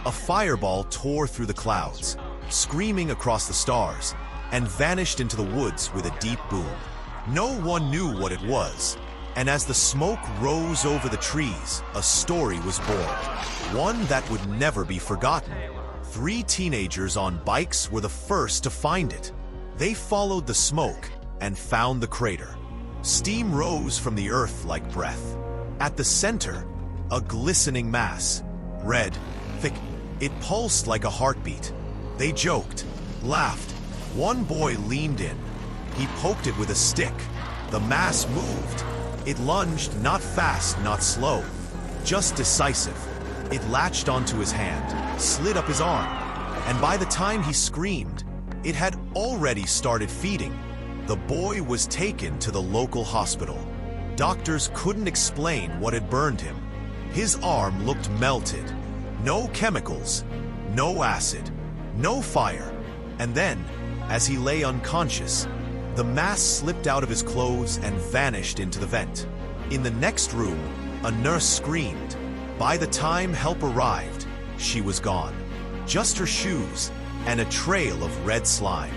A fireball tore through the clouds, screaming across the stars, and vanished into the woods with a deep boom. No one knew what it was, and as the smoke rose over the trees, a story was born, one that would never be forgotten. 3 teenagers on bikes were the first to find it. They followed the smoke and found the crater. Steam rose from the earth like breath. At the center, a glistening mass, red, thick. It pulsed like a heartbeat. They joked, laughed. One boy leaned in. He poked it with a stick. The mass moved. It lunged, not fast, not slow, just decisive. It latched onto his hand, slid up his arm, and by the time he screamed, it had already started feeding. The boy was taken to the local hospital. Doctors couldn't explain what had burned him. His arm looked melted. No chemicals, no acid, no fire. And then, as he lay unconscious, the mass slipped out of his clothes and vanished into the vent. In the next room, a nurse screamed. By the time help arrived, she was gone. Just her shoes and a trail of red slime.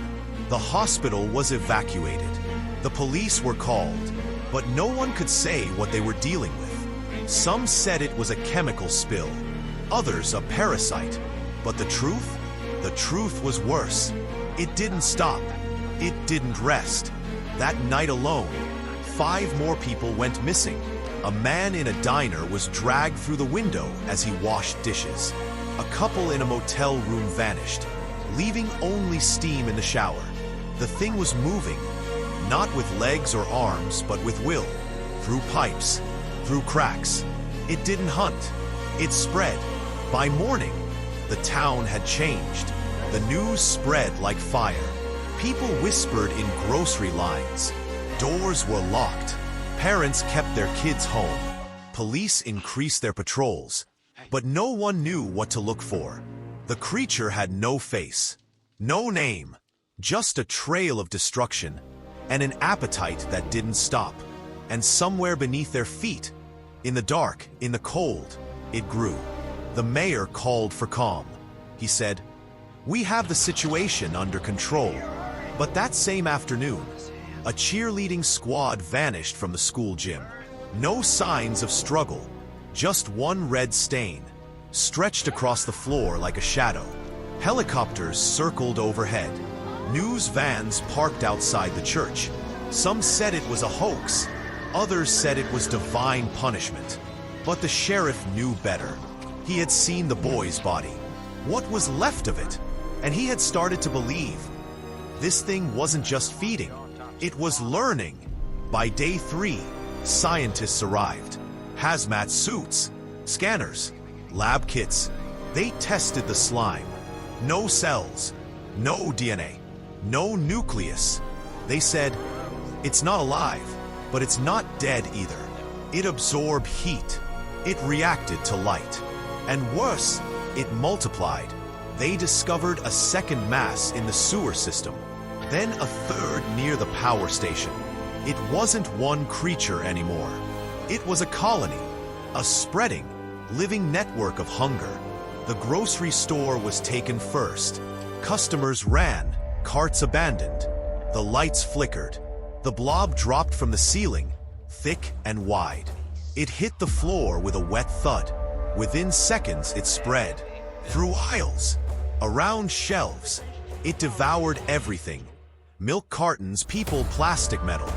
The hospital was evacuated. The police were called, but no one could say what they were dealing with. Some said it was a chemical spill, others a parasite. But the truth was worse. It didn't stop. It didn't rest. That night alone, 5 more people went missing. A man in a diner was dragged through the window as he washed dishes. A couple in a motel room vanished, leaving only steam in the shower. The thing was moving, not with legs or arms, but with will, through pipes, through cracks. It didn't hunt. It spread. By morning, the town had changed. The news spread like fire. People whispered in grocery lines. Doors were locked. Parents kept their kids home. Police increased their patrols. But no one knew what to look for. The creature had no face, no name, just a trail of destruction, and an appetite that didn't stop. And somewhere beneath their feet, in the dark, in the cold, it grew. The mayor called for calm. He said, "We have the situation under control." But that same afternoon, a cheerleading squad vanished from the school gym. No signs of struggle, just one red stain, stretched across the floor like a shadow. Helicopters circled overhead. News vans parked outside the church. Some said it was a hoax. Others said it was divine punishment. But the sheriff knew better. He had seen the boy's body, what was left of it, and he had started to believe. This thing wasn't just feeding, it was learning. By day 3, scientists arrived. Hazmat suits, scanners, lab kits. They tested the slime. No cells, no DNA, no nucleus. They said, it's not alive, but it's not dead either. It absorbed heat. It reacted to light. And worse, it multiplied. They discovered a second mass in the sewer system, then a third near the power station. It wasn't one creature anymore. It was a colony, a spreading, living network of hunger. The grocery store was taken first. Customers ran, carts abandoned. The lights flickered. The blob dropped from the ceiling, thick and wide. It hit the floor with a wet thud. Within seconds, it spread. Through aisles, around shelves. It devoured everything. Milk cartons, people, plastic, metal.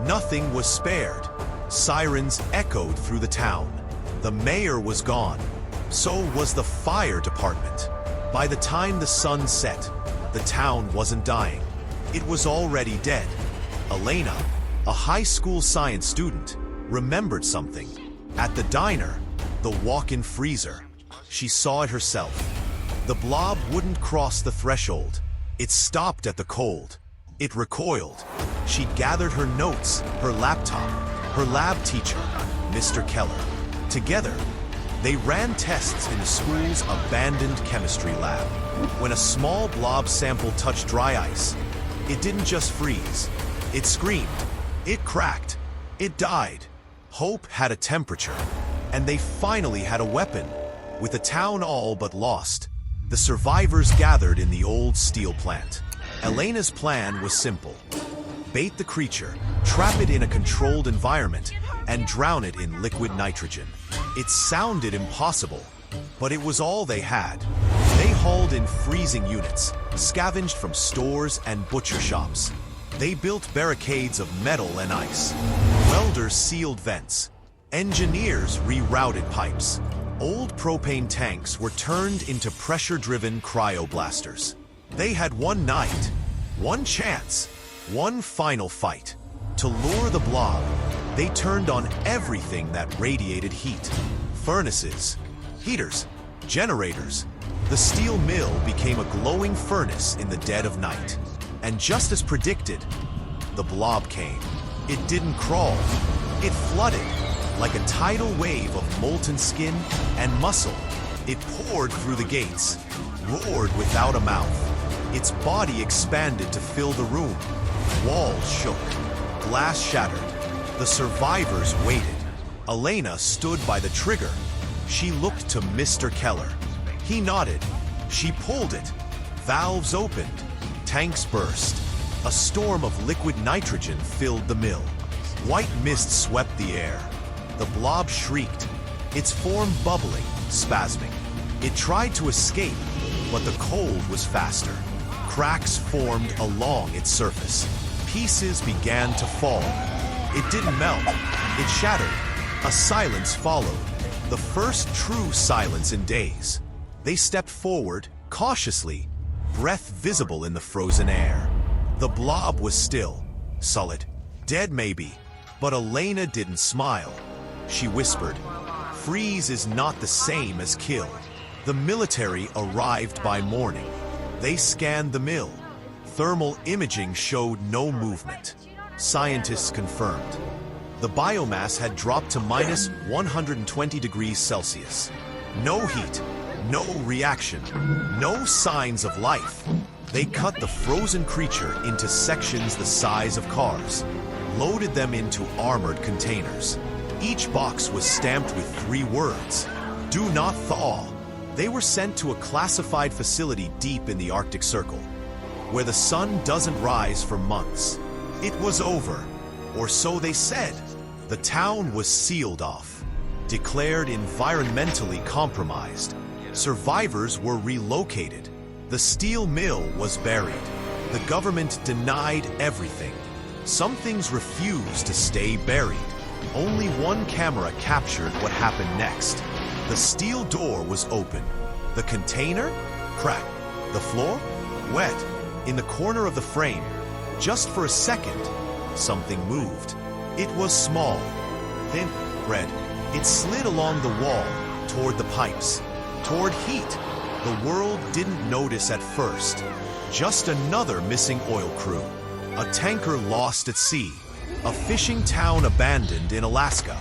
Nothing was spared. Sirens echoed through the town. The mayor was gone. So was the fire department. By the time the sun set, the town wasn't dying. It was already dead. Elena, a high school science student, remembered something. At the diner, the walk-in freezer. She saw it herself. The blob wouldn't cross the threshold. It stopped at the cold. It recoiled. She gathered her notes, her laptop, her lab teacher, Mr. Keller. Together, they ran tests in the school's abandoned chemistry lab. When a small blob sample touched dry ice, it didn't just freeze. It screamed. It cracked. It died. Hope had a temperature. And they finally had a weapon. With the town all but lost, the survivors gathered in the old steel plant. Elena's plan was simple. Bait the creature, trap it in a controlled environment, and drown it in liquid nitrogen. It sounded impossible, but it was all they had. They hauled in freezing units, scavenged from stores and butcher shops. They built barricades of metal and ice. Welders sealed vents. Engineers rerouted pipes. Old propane tanks were turned into pressure-driven cryoblasters. They had one night, one chance, one final fight. To lure the Blob, they turned on everything that radiated heat. Furnaces, heaters, generators. The steel mill became a glowing furnace in the dead of night. And just as predicted, the Blob came. It didn't crawl. It flooded. Like a tidal wave of molten skin and muscle, it poured through the gates, roared without a mouth. Its body expanded to fill the room. Walls shook. Glass shattered. The survivors waited. Elena stood by the trigger. She looked to Mr. Keller. He nodded. She pulled it. Valves opened. Tanks burst. A storm of liquid nitrogen filled the mill. White mist swept the air. The Blob shrieked, its form bubbling, spasming. It tried to escape, but the cold was faster. Cracks formed along its surface. Pieces began to fall. It didn't melt. It shattered. A silence followed, the first true silence in days. They stepped forward, cautiously, breath visible in the frozen air. The Blob was still, solid, dead maybe, but Elena didn't smile. She whispered, "Freeze is not the same as kill." The military arrived by morning. They scanned the mill. Thermal imaging showed no movement. Scientists confirmed. The biomass had dropped to minus 120 degrees Celsius. No heat, no reaction, no signs of life. They cut the frozen creature into sections the size of cars, loaded them into armored containers. Each box was stamped with 3 words: "Do not thaw." They were sent to a classified facility deep in the Arctic Circle, where the sun doesn't rise for months. It was over, or so they said. The town was sealed off, declared environmentally compromised. Survivors were relocated. The steel mill was buried. The government denied everything. Some things refused to stay buried. Only one camera captured what happened next. The steel door was open. The container? Cracked. The floor? Wet. In the corner of the frame, just for a second, something moved. It was small, thin, red. It slid along the wall, toward the pipes, toward heat. The world didn't notice at first. Just another missing oil crew. A tanker lost at sea. A fishing town abandoned in Alaska.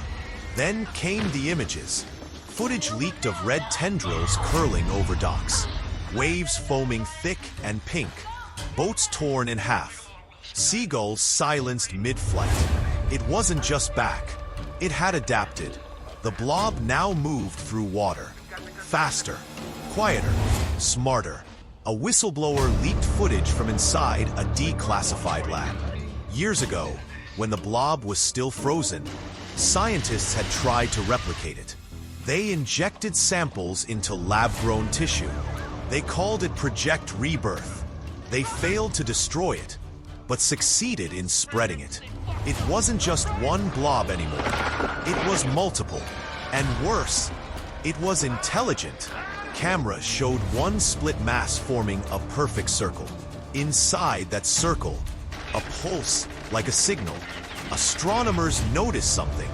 Then came the images. Footage leaked of red tendrils curling over docks. Waves foaming thick and pink. Boats torn in half. Seagulls silenced mid-flight. It wasn't just back. It had adapted. The Blob now moved through water. Faster, quieter, smarter. A whistleblower leaked footage from inside a declassified lab. Years ago, when the Blob was still frozen, scientists had tried to replicate it. They injected samples into lab-grown tissue. They called it Project Rebirth. They failed to destroy it, but succeeded in spreading it. It wasn't just one Blob anymore. It was multiple. And worse, it was intelligent. Cameras showed one split mass forming a perfect circle. Inside that circle, a pulse like a signal. Astronomers noticed something.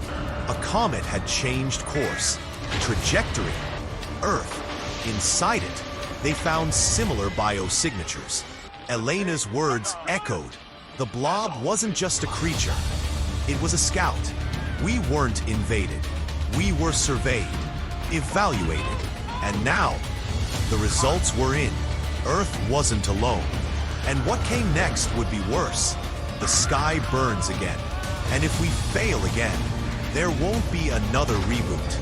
A comet had changed course, trajectory, Earth. Inside it, they found similar biosignatures. Elena's words echoed. The Blob wasn't just a creature. It was a scout. We weren't invaded. We were surveyed, evaluated, and now the results were in. Earth wasn't alone. And what came next would be worse. The sky burns again. And if we fail again, there won't be another reboot.